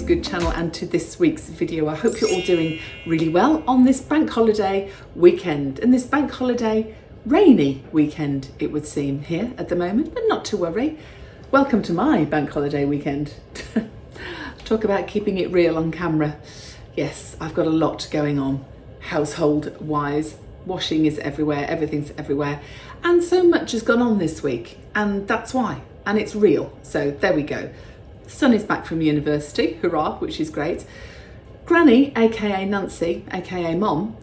Feels Good channel and to this week's video. I hope you're all doing really well on this bank holiday weekend, and this bank holiday rainy weekend it would seem here at the moment, but not to worry. Welcome to my bank holiday weekend. Talk about keeping it real on camera. Yes, I've got a lot going on household wise. Washing is everywhere, everything's everywhere, and so much has gone on this week, and that's why, and it's real. So there we go. Son is back from university, hurrah, which is great. Granny, aka Nancy, aka Mom,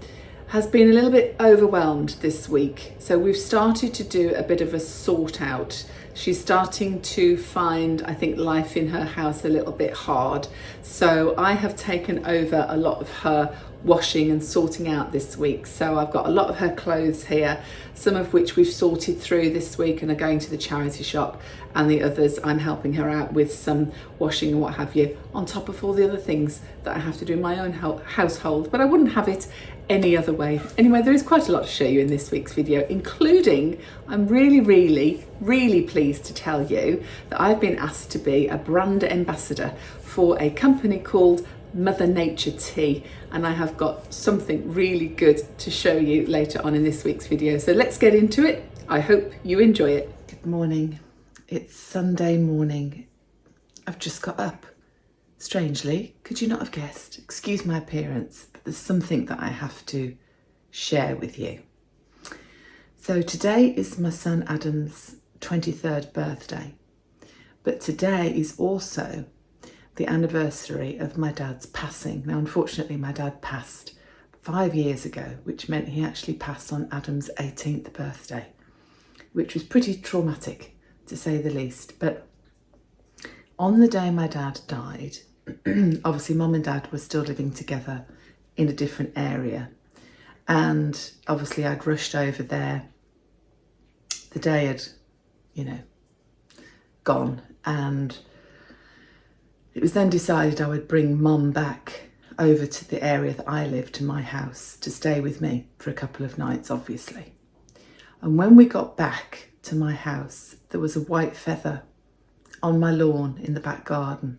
has been a little bit overwhelmed this week. So we've started to do a bit of a sort out. She's starting to find, I think, life in her house a little bit hard. So I have taken over a lot of her washing and sorting out this week. So I've got a lot of her clothes here, some of which we've sorted through this week and are going to the charity shop, and the others I'm helping her out with some washing and what have you, on top of all the other things that I have to do in my own household, but I wouldn't have it any other way. Anyway, there is quite a lot to show you in this week's video, including I'm really pleased to tell you that I've been asked to be a brand ambassador for a company called Mother Nature Tea, and I have got something really good to show you later on in this week's video. So let's get into it. I hope you enjoy it. Good morning. It's Sunday morning. I've just got up. Strangely, could you not have guessed? Excuse my appearance, but there's something that I have to share with you. So today is my son Adam's 23rd birthday, but today is also the anniversary of my dad's passing. Now, unfortunately, my dad passed 5 years ago, which meant he actually passed on Adam's 18th birthday, which was pretty traumatic, to say the least. But on the day my dad died, obviously Mum and Dad were still living together in a different area, and obviously I'd rushed over there. The day had, gone, and it was then decided I would bring Mum back over to the area that I live, to my house, to stay with me for a couple of nights, obviously. And when we got back to my house, there was a white feather on my lawn in the back garden.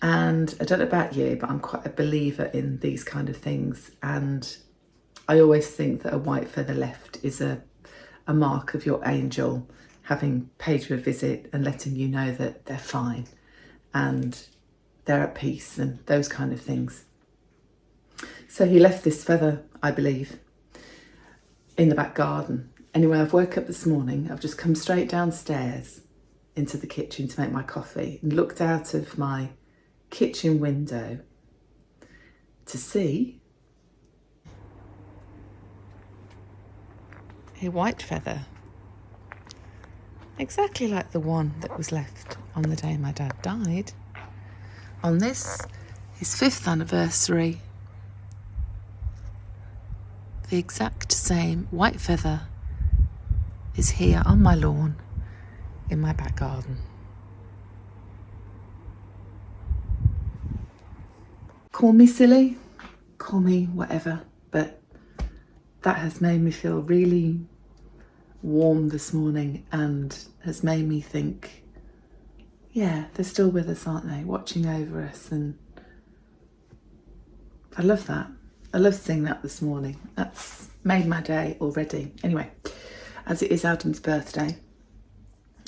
And I don't know about you, but I'm quite a believer in these kind of things. And I always think that a white feather left is a mark of your angel having paid you a visit and letting you know that they're fine and they're at peace and those kind of things. So he left this feather, I believe, in the back garden. Anyway, I've woke up this morning, I've just come straight downstairs into the kitchen to make my coffee and looked out of my kitchen window to see a white feather, exactly like the one that was left on the day my dad died. On this, his 5th anniversary, the exact same white feather is here on my lawn in my back garden. Call me silly, call me whatever, but that has made me feel really warm this morning and has made me think, yeah, they're still with us, aren't they? Watching over us. And I love that. I love seeing that this morning. That's made my day already. Anyway, as it is Adam's birthday,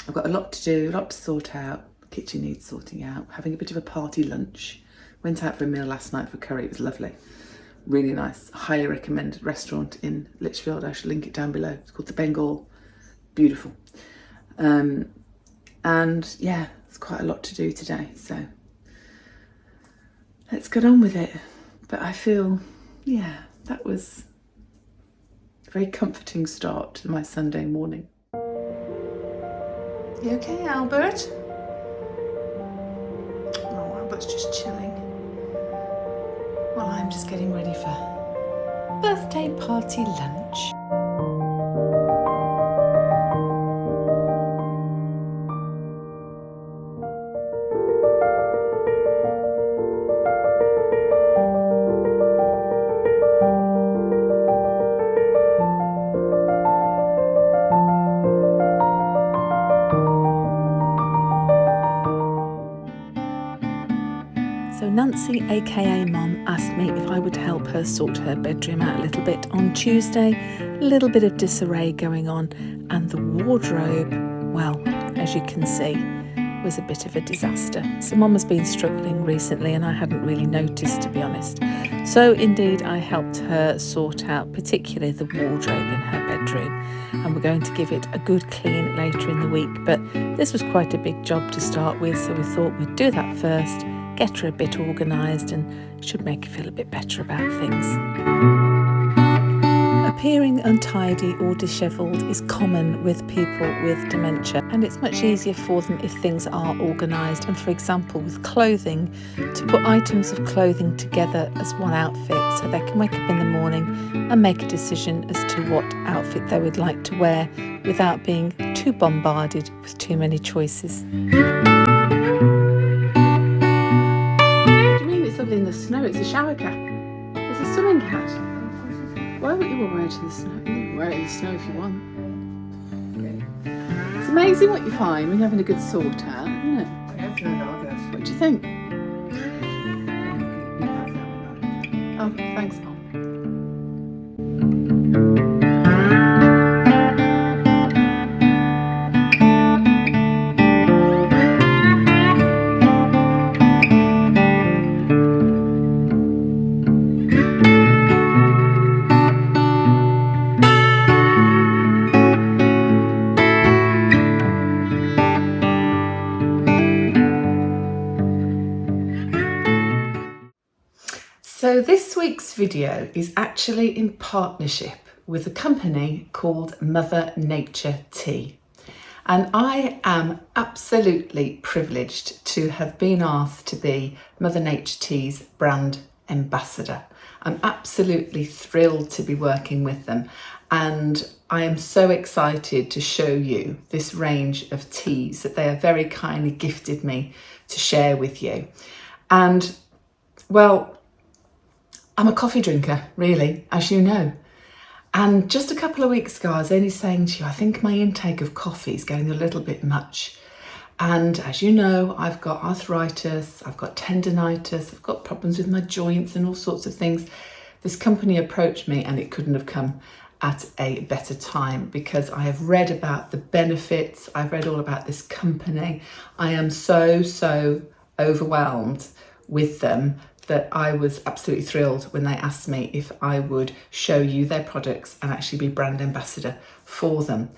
I've got a lot to do, a lot to sort out. The kitchen needs sorting out. Having a bit of a party lunch. Went out for a meal last night for curry. It was lovely. Really nice. Highly recommended restaurant in Lichfield. I shall link it down below. It's called the Bengal. Beautiful. And yeah, there's quite a lot to do today. So let's get on with it. But I feel, yeah, that was a very comforting start to my Sunday morning. You okay, Albert? Oh, Albert's just chilling. Well, I'm just getting ready for birthday party lunch. So Nancy, aka Mum, asked me if I would help her sort her bedroom out a little bit on Tuesday. A little bit of disarray going on, and the wardrobe, well, as you can see, was a bit of a disaster. So Mum has been struggling recently and I hadn't really noticed, to be honest. So indeed I helped her sort out particularly the wardrobe in her bedroom, and we're going to give it a good clean later in the week, but this was quite a big job to start with, so we thought we'd do that first, get her a bit organised, and it should make her feel a bit better about things. Appearing untidy or dishevelled is common with people with dementia, and it's much easier for them if things are organised, and for example with clothing, to put items of clothing together as one outfit so they can wake up in the morning and make a decision as to what outfit they would like to wear without being too bombarded with too many choices. What do you mean it's lovely in the snow? It's a shower cap. It's a swimming hat. Why would you wear it in the snow? You can wear it in the snow if you want. It's amazing what you find when you're having a good sort out, isn't it? What do you think? Oh, thanks, Mum. So this week's video is actually in partnership with a company called Mother Nature Tea. And I am absolutely privileged to have been asked to be Mother Nature Tea's brand ambassador. I'm absolutely thrilled to be working with them. And I am so excited to show you this range of teas that they have very kindly gifted me to share with you. And well, I'm a coffee drinker, really, as you know. And just a couple of weeks ago, I was only saying to you, I think my intake of coffee is getting a little bit much. And as you know, I've got arthritis, I've got tendinitis, I've got problems with my joints and all sorts of things. This company approached me and it couldn't have come at a better time, because I have read about the benefits. I've read all about this company. I am so overwhelmed with them that I was absolutely thrilled when they asked me if I would show you their products and actually be brand ambassador for them.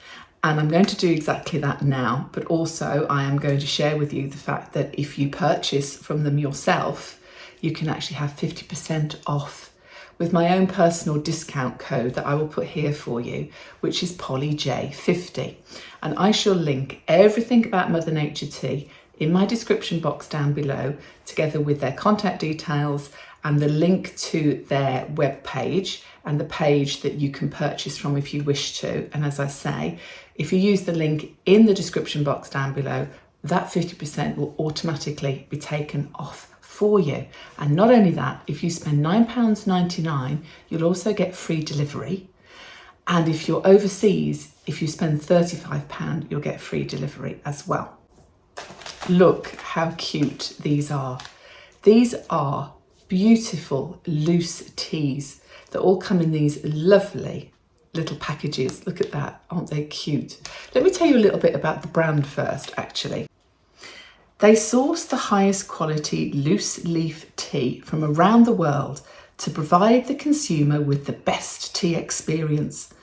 And I'm going to do exactly that now, but also I am going to share with you the fact that if you purchase from them yourself, you can actually have 50% off with my own personal discount code that I will put here for you, which is PollyJ50. And I shall link everything about Mother Nature Tea in my description box down below, together with their contact details and the link to their web page and the page that you can purchase from if you wish to. And as I say, if you use the link in the description box down below, that 50% will automatically be taken off for you. And not only that, if you spend £9.99, you'll also get free delivery. And if you're overseas, if you spend £35, you'll get free delivery as well. Look how cute these are. These are beautiful loose teas that all come in these lovely little packages. Look at that, aren't they cute? Let me tell you a little bit about the brand first, actually. They source the highest quality loose leaf tea from around the world to provide the consumer with the best tea experience.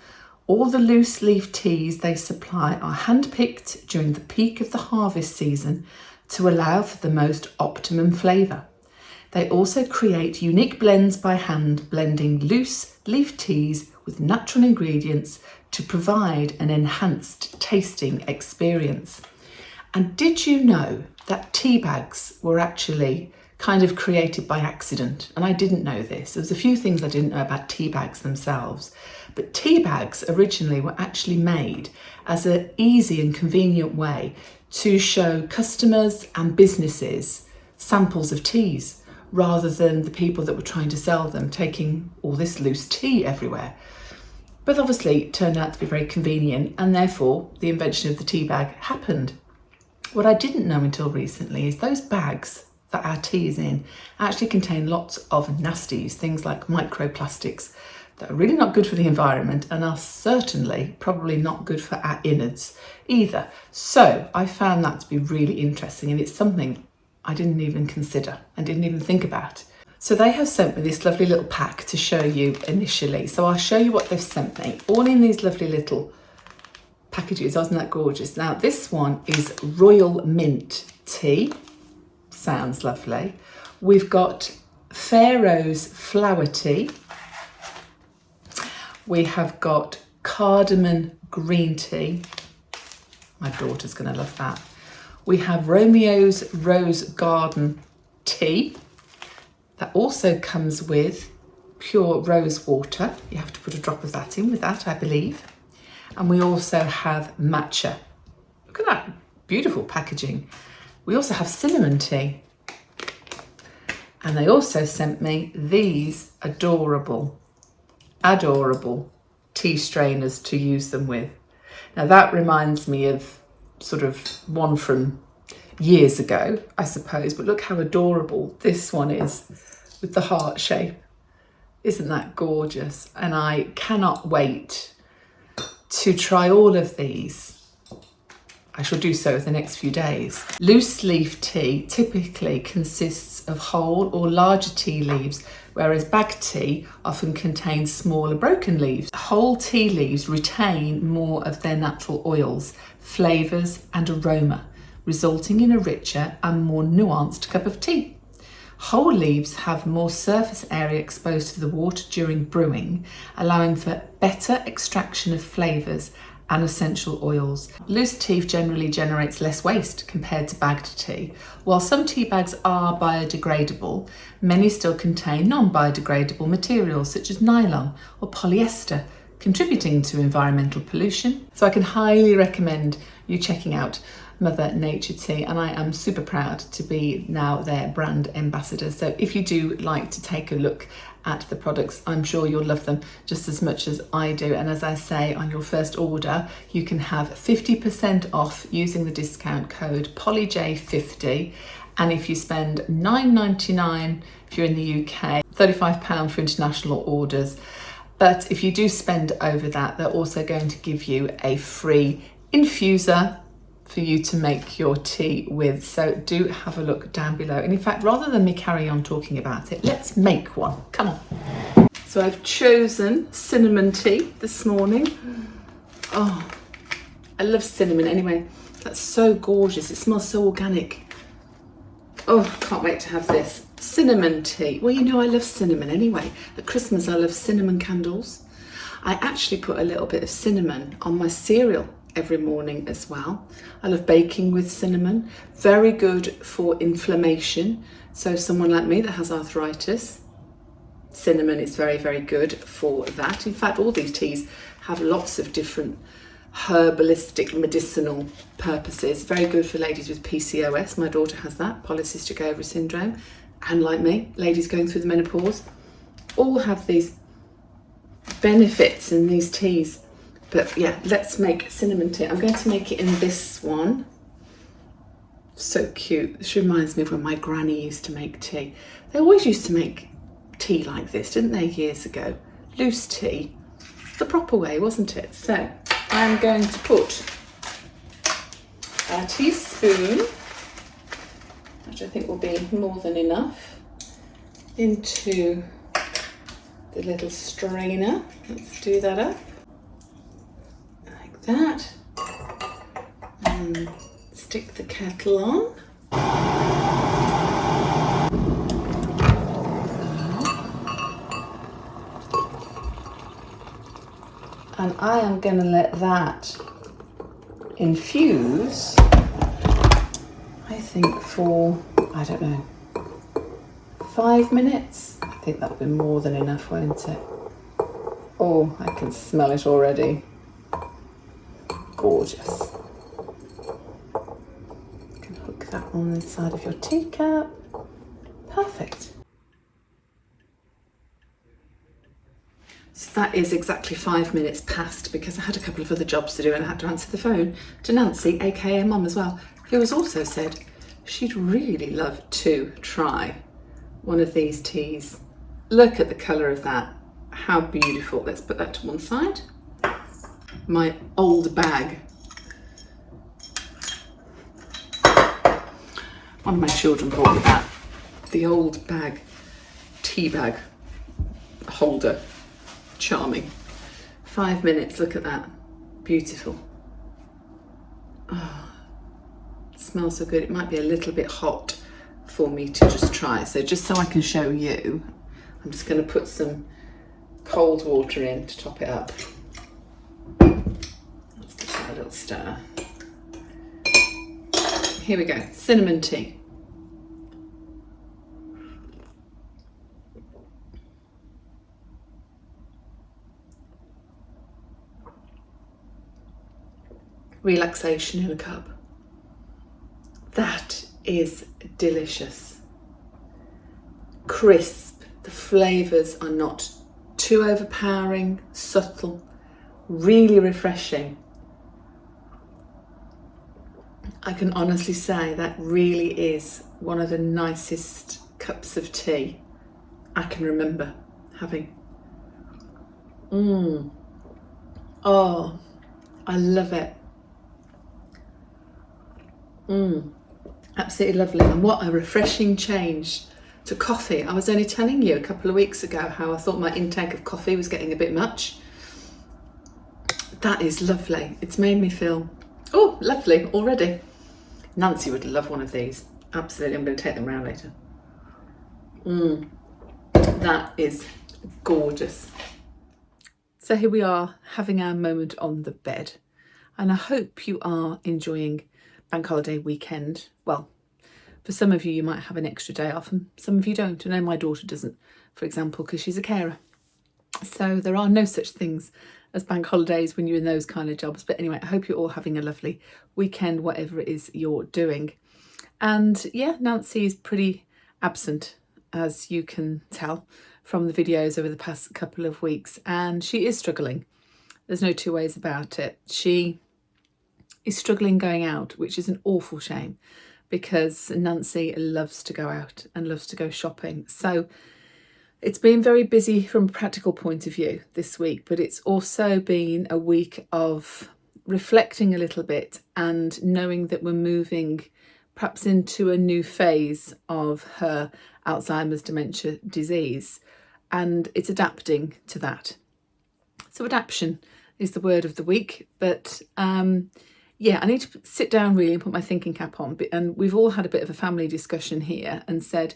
All the loose leaf teas they supply are hand-picked during the peak of the harvest season to allow for the most optimum flavour. They also create unique blends by hand, blending loose leaf teas with natural ingredients to provide an enhanced tasting experience. And did you know that tea bags were actually kind of created by accident? And I didn't know this. There's a few things I didn't know about tea bags themselves. But tea bags originally were actually made as an easy and convenient way to show customers and businesses samples of teas, rather than the people that were trying to sell them taking all this loose tea everywhere. But obviously it turned out to be very convenient, and therefore the invention of the tea bag happened. What I didn't know until recently is those bags that our tea is in actually contain lots of nasties, things like microplastics that are really not good for the environment and are certainly probably not good for our innards either. So I found that to be really interesting, and it's something I didn't even consider and didn't even think about. So they have sent me this lovely little pack to show you initially. So I'll show you what they've sent me, all in these lovely little packages. Isn't that gorgeous? Now this one is Royal Mint tea. Sounds lovely. We've got Pharaoh's flower tea. We have got cardamom green tea. My daughter's going to love that. We have Romeo's Rose Garden tea. That also comes with pure rose water. You have to put a drop of that in with that, I believe. And we also have matcha. Look at that beautiful packaging. We also have cinnamon tea. And they also sent me these adorable tea strainers to use them with. Now that reminds me of sort of one from years ago, I suppose, but look how adorable this one is with the heart shape. Isn't that gorgeous? And I cannot wait to try all of these. I shall do so in the next few days. Loose leaf tea typically consists of whole or larger tea leaves, whereas bag tea often contains smaller broken leaves. Whole tea leaves retain more of their natural oils, flavours and aroma, resulting in a richer and more nuanced cup of tea. Whole leaves have more surface area exposed to the water during brewing, allowing for better extraction of flavours and essential oils. Loose tea generally generates less waste compared to bagged tea. While some tea bags are biodegradable, many still contain non-biodegradable materials such as nylon or polyester, contributing to environmental pollution. So I can highly recommend you checking out Mother Nature Tea, and I am super proud to be now their brand ambassador. So if you do like to take a look at the products, I'm sure you'll love them just as much as I do. And as I say, on your first order, you can have 50% off using the discount code POLYJ50. And if you spend $9.99 if you're in the UK, £35 for international orders. But if you do spend over that, they're also going to give you a free infuser for you to make your tea with. So do have a look down below. And in fact, rather than me carry on talking about it, let's make one. Come on. So I've chosen cinnamon tea this morning. Oh, I love cinnamon anyway. That's so gorgeous. It smells so organic. Oh, can't wait to have this. Cinnamon tea. Well, you know I love cinnamon anyway. At Christmas, I love cinnamon candles. I actually put a little bit of cinnamon on my cereal every morning as well. I love baking with cinnamon. Very good for inflammation. So someone like me that has arthritis, cinnamon is very, very good for that. In fact, all these teas have lots of different herbalistic medicinal purposes. Very good for ladies with PCOS. My daughter has that, polycystic ovary syndrome. And like me, ladies going through the menopause, all have these benefits in these teas. But yeah, let's make cinnamon tea. I'm going to make it in this one. So cute. This reminds me of when my granny used to make tea. They always used to make tea like this, didn't they, years ago? Loose tea. The proper way, wasn't it? So I'm going to put a teaspoon, which I think will be more than enough, into the little strainer. Let's do that up. That, and stick the kettle on. And I am going to let that infuse, I think for, I don't know, 5 minutes. I think that'll be more than enough, won't it? Oh, I can smell it already. Gorgeous. You can hook that on the side of your teacup. Perfect. So that is exactly 5 minutes past, because I had a couple of other jobs to do and I had to answer the phone to Nancy, aka Mum as well, who has also said she'd really love to try one of these teas. Look at the colour of that. How beautiful. Let's put that to one side. My old bag. One of my children brought me that. The old bag, tea bag holder. Charming. 5 minutes, look at that. Beautiful. Oh, it smells so good. It might be a little bit hot for me to just try. So just so I can show you, I'm just going to put some cold water in to top it up. Let's give that a little stir. Here we go, cinnamon tea. Relaxation in a cup. That is delicious. Crisp. The flavours are not too overpowering, subtle, really refreshing. I can honestly say that really is one of the nicest cups of tea I can remember having. Oh, I love it. Absolutely lovely. And what a refreshing change to coffee. I was only telling you a couple of weeks ago how I thought my intake of coffee was getting a bit much. That is lovely. It's made me feel, oh, lovely already. Nancy would love one of these. Absolutely. I'm going to take them around later. That is gorgeous. So here we are having our moment on the bed. And I hope you are enjoying bank holiday weekend. Well, for some of you, you might have an extra day off and some of you don't. I know my daughter doesn't, for example, because she's a carer. So there are no such things as bank holidays when you're in those kind of jobs. But anyway, I hope you're all having a lovely weekend, whatever it is you're doing. And yeah, Nancy is pretty absent, as you can tell from the videos over the past couple of weeks. And she is struggling. There's no two ways about it. She is struggling going out, which is an awful shame because Nancy loves to go out and loves to go shopping. So it's been very busy from a practical point of view this week, but it's also been a week of reflecting a little bit and knowing that we're moving perhaps into a new phase of her Alzheimer's dementia disease, and it's adapting to that. So adaptation is the word of the week, but yeah, I need to sit down really and put my thinking cap on. And we've all had a bit of a family discussion here and said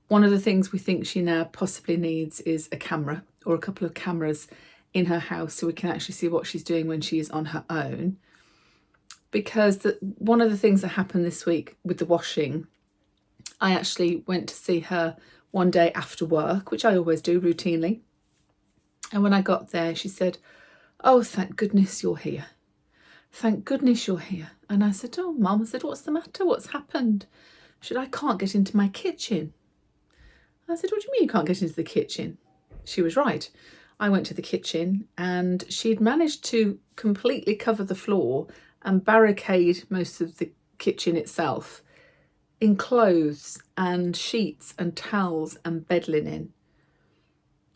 one of the things we think she now possibly needs is a camera or a couple of cameras in her house so we can actually see what she's doing when she is on her own. Because one of the things that happened this week with the washing, I actually went to see her one day after work, which I always do routinely. And when I got there, she said, "Oh, thank goodness you're here. Thank goodness you're here." And I said, "Oh, Mum," I said, "what's the matter? What's happened?" She said, "I can't get into my kitchen." I said, "What do you mean you can't get into the kitchen?" She was right. I went to the kitchen and she'd managed to completely cover the floor and barricade most of the kitchen itself in clothes and sheets and towels and bed linen.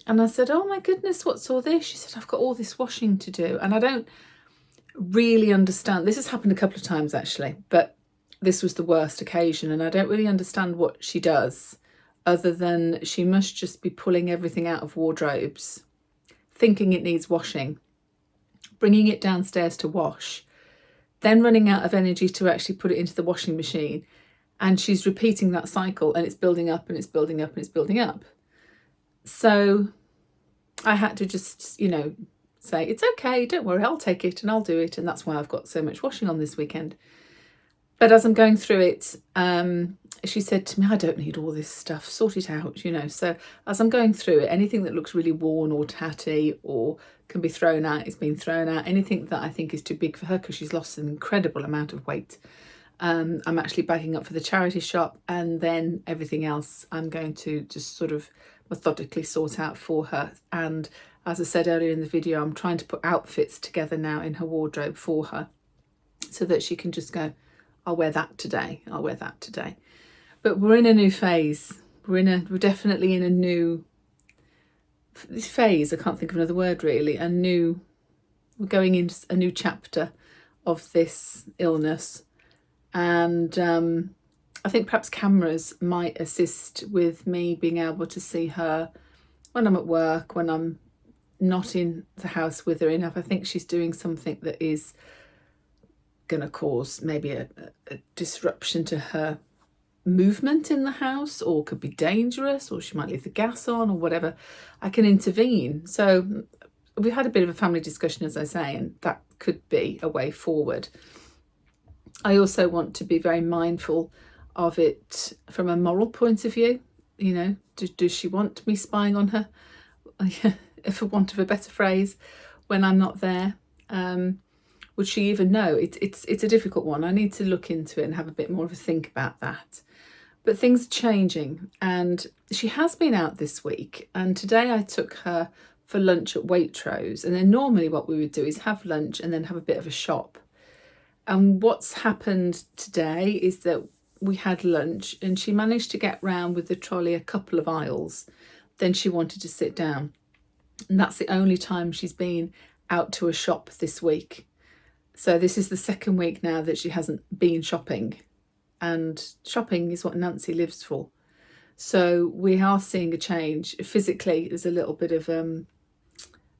And I said, "Oh my goodness, what's all this?" She said, "I've got all this washing to do." And I don't really understand. This has happened a couple of times actually, but this was the worst occasion. And I don't really understand what she does other than she must just be pulling everything out of wardrobes, thinking it needs washing, bringing it downstairs to wash, then running out of energy to actually put it into the washing machine. And she's repeating that cycle and it's building up and it's building up and it's building up. So I had to just, say, "It's okay, don't worry, I'll take it and I'll do it." And that's why I've got so much washing on this weekend. But as I'm going through it, she said to me, "I don't need all this stuff, sort it out, So as I'm going through it, anything that looks really worn or tatty or can be thrown out is being thrown out. Anything that I think is too big for her because she's lost an incredible amount of weight, I'm actually bagging up for the charity shop, and then everything else I'm going to just sort of methodically sort out for her. And as I said earlier in the video, I'm trying to put outfits together now in her wardrobe for her so that she can just go, I'll wear that today. I'll wear that today. But we're in a new phase. We're definitely in a new phase. I can't think of another word really. We're going into a new chapter of this illness. And I think perhaps cameras might assist with me being able to see her when I'm at work, when I'm not in the house with her enough. I think she's doing something that is going to cause maybe a disruption to her movement in the house, or could be dangerous, or she might leave the gas on or whatever. I can intervene. So we've had a bit of a family discussion, as I say, and that could be a way forward. I also want to be very mindful of it from a moral point of view. You know, does she want me spying on her, for want of a better phrase, when I'm not there? Would she even know? It's a difficult one. I need to look into it and have a bit more of a think about that. But things are changing, and she has been out this week. And today I took her for lunch at Waitrose. And then normally what we would do is have lunch and then have a bit of a shop. And what's happened today is that we had lunch and she managed to get round with the trolley a couple of aisles. Then she wanted to sit down. And that's the only time she's been out to a shop this week. So this is the second week now that she hasn't been shopping. And shopping is what Nancy lives for. So we are seeing a change. Physically, there's a little bit of a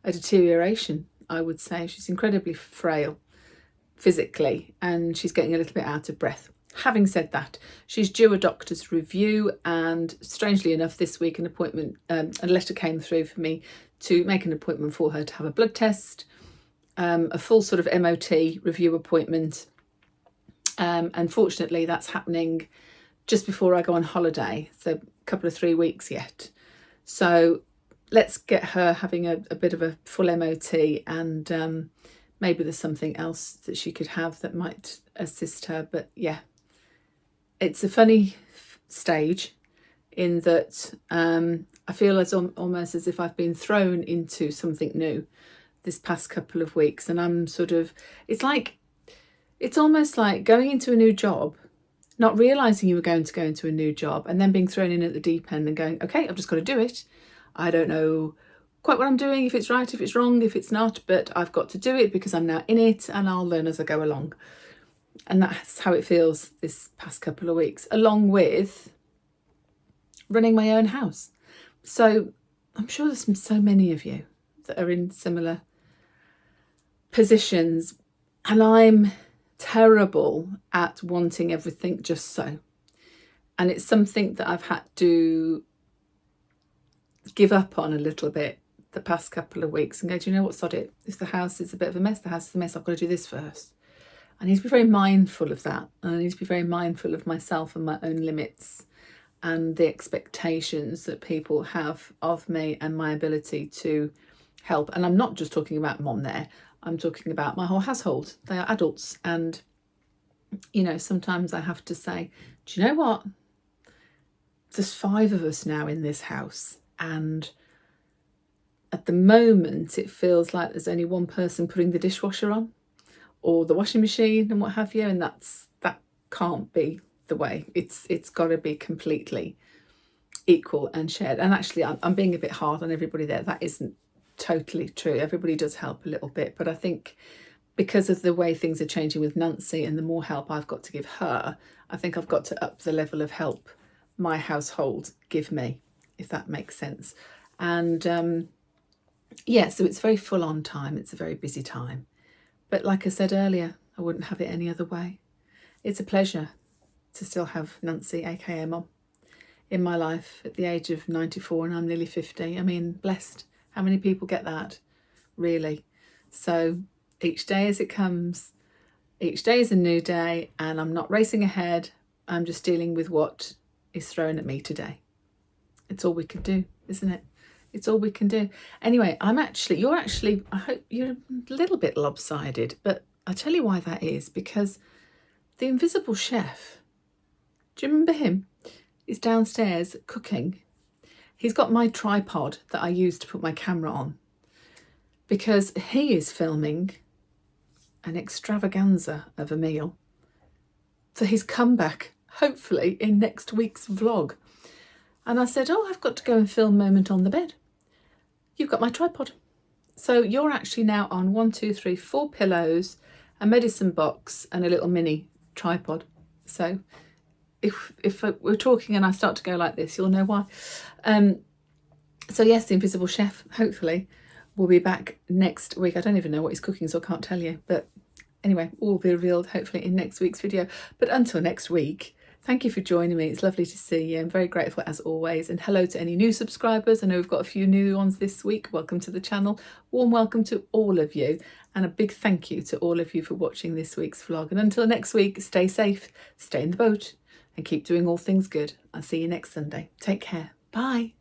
deterioration, I would say. She's incredibly frail physically, and she's getting a little bit out of breath. Having said that, she's due a doctor's review, and strangely enough, this week a letter came through for me to make an appointment for her to have a blood test, a full sort of MOT review appointment. Unfortunately, that's happening just before I go on holiday, so a couple of 3 weeks yet. So let's get her having a bit of a full MOT, and maybe there's something else that she could have that might assist her. But yeah, it's a funny stage in that I feel almost as if I've been thrown into something new this past couple of weeks. And I'm sort of, it's almost like going into a new job, not realising you were going to go into a new job, and then being thrown in at the deep end and going, okay, I've just got to do it. I don't know quite what I'm doing, if it's right, if it's wrong, if it's not, but I've got to do it because I'm now in it, and I'll learn as I go along. And that's how it feels this past couple of weeks, along with running my own house. So I'm sure there's so many of you that are in similar positions, and I'm terrible at wanting everything just so. And it's something that I've had to give up on a little bit the past couple of weeks and go, do you know what, sod it. If the house is a bit of a mess, the house is a mess, I've got to do this first. I need to be very mindful of that. And I need to be very mindful of myself and my own limits and the expectations that people have of me and my ability to help. And I'm not just talking about mom there. I'm talking about my whole household. They are adults. And, you know, sometimes I have to say, do you know what? There's 5 of us now in this house. And at the moment, it feels like there's only one person putting the dishwasher on or the washing machine and what have you. And that can't be the way. It's got to be completely equal and shared. And actually, I'm being a bit hard on everybody there. That isn't totally true. Everybody does help a little bit. But I think because of the way things are changing with Nancy and the more help I've got to give her, I think I've got to up the level of help my household give me, if that makes sense. And yeah, so it's very full on time. It's a very busy time. But like I said earlier, I wouldn't have it any other way. It's a pleasure to still have Nancy, aka Mum, in my life at the age of 94, and I'm nearly 50. I mean, blessed. How many people get that, really? So each day as it comes, each day is a new day, and I'm not racing ahead. I'm just dealing with what is thrown at me today. It's all we can do, isn't it? It's all we can do. Anyway, I hope you're a little bit lopsided, but I'll tell you why that is, because the invisible chef, do you remember him? He's downstairs cooking. He's got my tripod that I use to put my camera on, because he is filming an extravaganza of a meal for his comeback, hopefully in next week's vlog. And I said, oh, I've got to go and film Moment on the Bed. You've got my tripod. So you're actually now on 4 pillows, a medicine box and a little mini tripod. So if we're talking and I start to go like this, you'll know why. So yes, the Invisible Chef, hopefully, will be back next week. I don't even know what he's cooking, so I can't tell you. But anyway, all will be revealed hopefully in next week's video. But until next week, thank you for joining me. It's lovely to see you. I'm very grateful as always. And hello to any new subscribers. I know we've got a few new ones this week. Welcome to the channel. Warm welcome to all of you. And a big thank you to all of you for watching this week's vlog. And until next week, stay safe, stay in the boat, and keep doing all things good. I'll see you next Sunday. Take care. Bye.